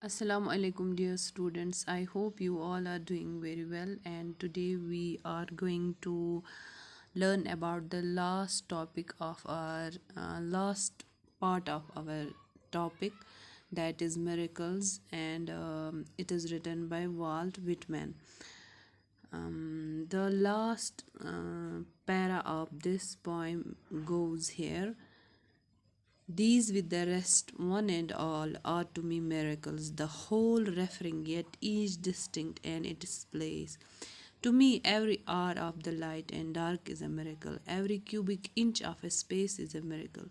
Assalamu alaikum, dear students. I hope you all are doing very well. And today we are going to learn about the last topic of our last part of our topic, that is miracles, and it is written by Walt Whitman. The last para of this poem goes here. These with the rest, one and all, are to me miracles, the whole referring, yet each distinct and its place. To me, every hour of the light and dark is a miracle. Every cubic inch of a space is a miracle.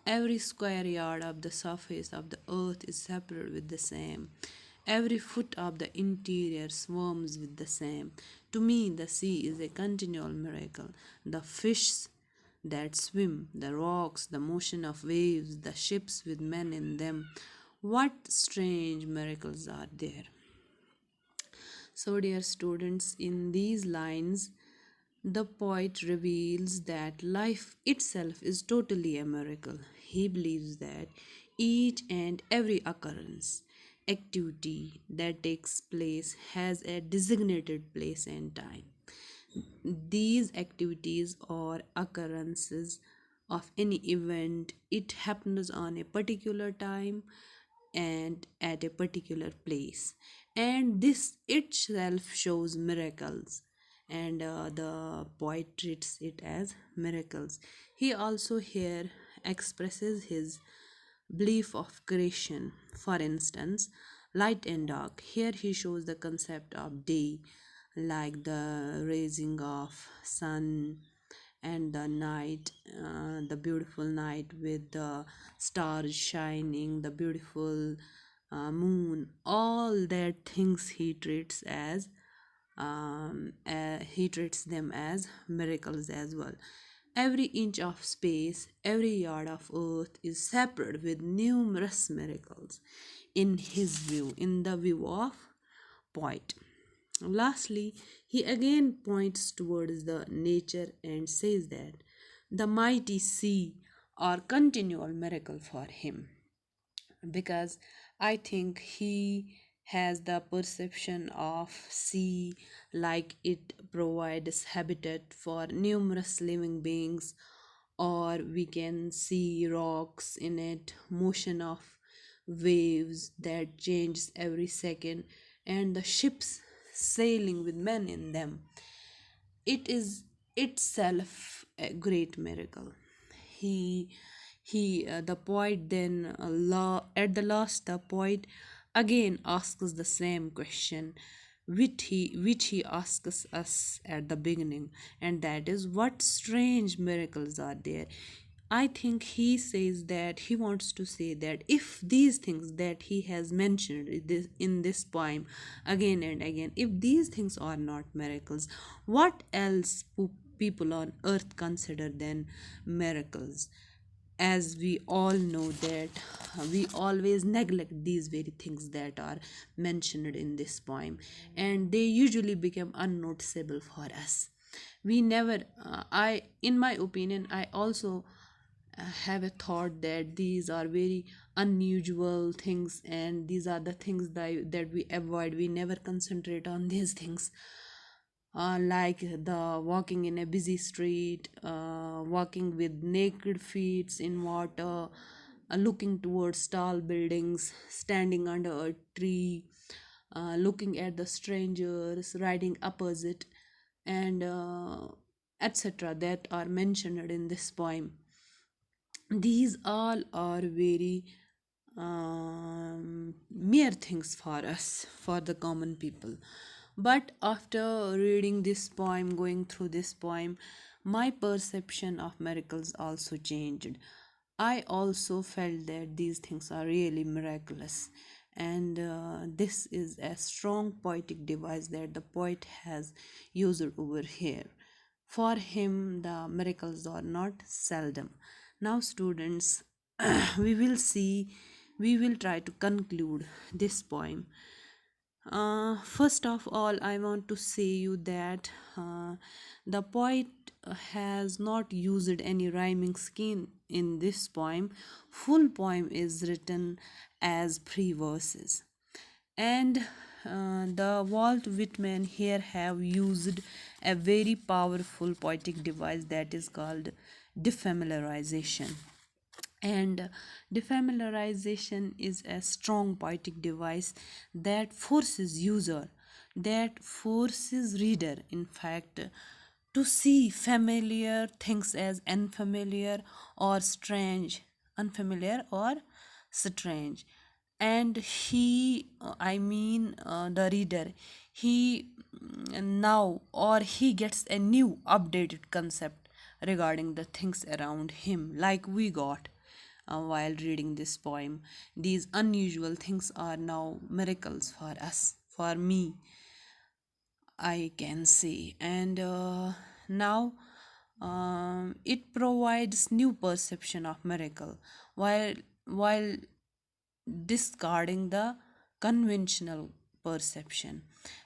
Every square yard of the surface of the earth is separate with the same. Every foot of the interior swarms with the same. To me, the sea is a continual miracle. The fish that swim, the rocks, the motion of waves, the ships with men in them. What strange miracles are there! So, dear students, in these lines, the poet reveals that life itself is totally a miracle. He believes that each and every occurrence, activity that takes place has a designated place and time. These activities or occurrences of any event, it happens on a particular time and at a particular place, and this itself shows miracles, and the poet treats it as miracles. He also here expresses his belief of creation. For instance, light and dark. Here he shows the concept of day, like the raising of sun, and the night, the beautiful night with the stars shining, the beautiful moon. All that things he treats them as miracles as well. Every inch of space, every yard of earth is separate with numerous miracles in his view, in the view of poet. Lastly, he again points towards the nature and says that the mighty sea are continual miracle for him, because I think he has the perception of sea like it provides habitat for numerous living beings, or we can see rocks in it, motion of waves that changes every second, and the ships sailing with men in them. It is itself a great miracle. He he the poet then at the last, the poet again asks the same question which he asks us at the beginning, and that is, what strange miracles are there? I think he says that he wants to say that if these things that he has mentioned in this poem again and again, if these things are not miracles, what else people on earth consider then miracles? As we all know that we always neglect these very things that are mentioned in this poem, and they usually become unnoticeable for us. We never I in my opinion, I also have a thought that these are very unusual things, and these are the things that we avoid. We never concentrate on these things, like the walking in a busy street, walking with naked feet in water, looking towards tall buildings, standing under a tree, looking at the strangers, riding opposite, and etc., that are mentioned in this poem. These all are very mere things for us, for the common people. But after reading this poem, going through this poem, my perception of miracles also changed. I also felt that these things are really miraculous, and this is a strong poetic device that the poet has used over here. For him, the miracles are not seldom. Now, students, we will try to conclude this poem. First of all, I want to say you that the poet has not used any rhyming scheme in this poem. Full poem is written as pre verses. And the Walt Whitman here have used a very powerful poetic device that is called defamiliarization. And defamiliarization is a strong poetic device that forces reader, in fact, to see familiar things as unfamiliar or strange. And the reader, he now or he gets a new updated concept regarding the things around him, like we got while reading this poem. These unusual things are now miracles for us, for me, I can say. And now it provides new perception of miracle while discarding the conventional perception.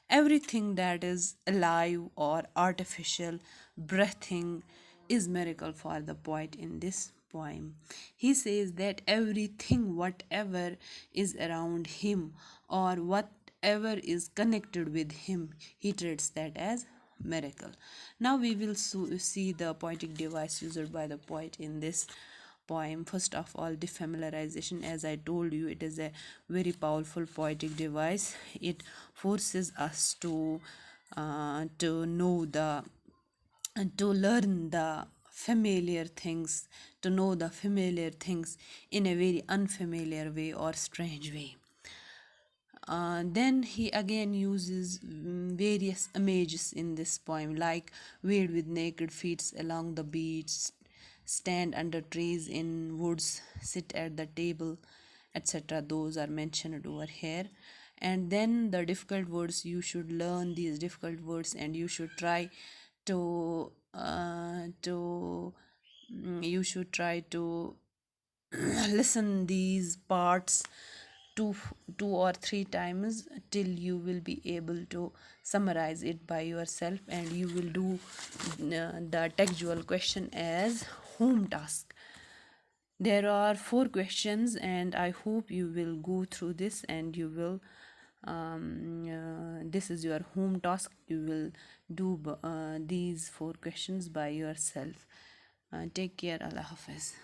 Everything that is alive or artificial, breathing, is miracle for the poet in this poem. He says that everything, whatever is around him or whatever is connected with him, he treats that as miracle. Now we will see the poetic device used by the poet in this poem. First of all, defamiliarization, as I told you, it is a very powerful poetic device. It forces us to know the to learn the familiar things, to know the familiar things in a very unfamiliar way or strange way. Then he again uses various images in this poem, like wade with naked feet along the beach, stand under trees in woods, sit at the table, etc. Those are mentioned over here. And then the difficult words, you should learn these difficult words and you should try to you should try to listen these parts two two or three times till you will be able to summarize it by yourself, and you will do the textual question as home task. There are four questions, and I hope you will go through this and you will this is your home task. You will do these four questions by yourself. Take care. Allah Hafiz.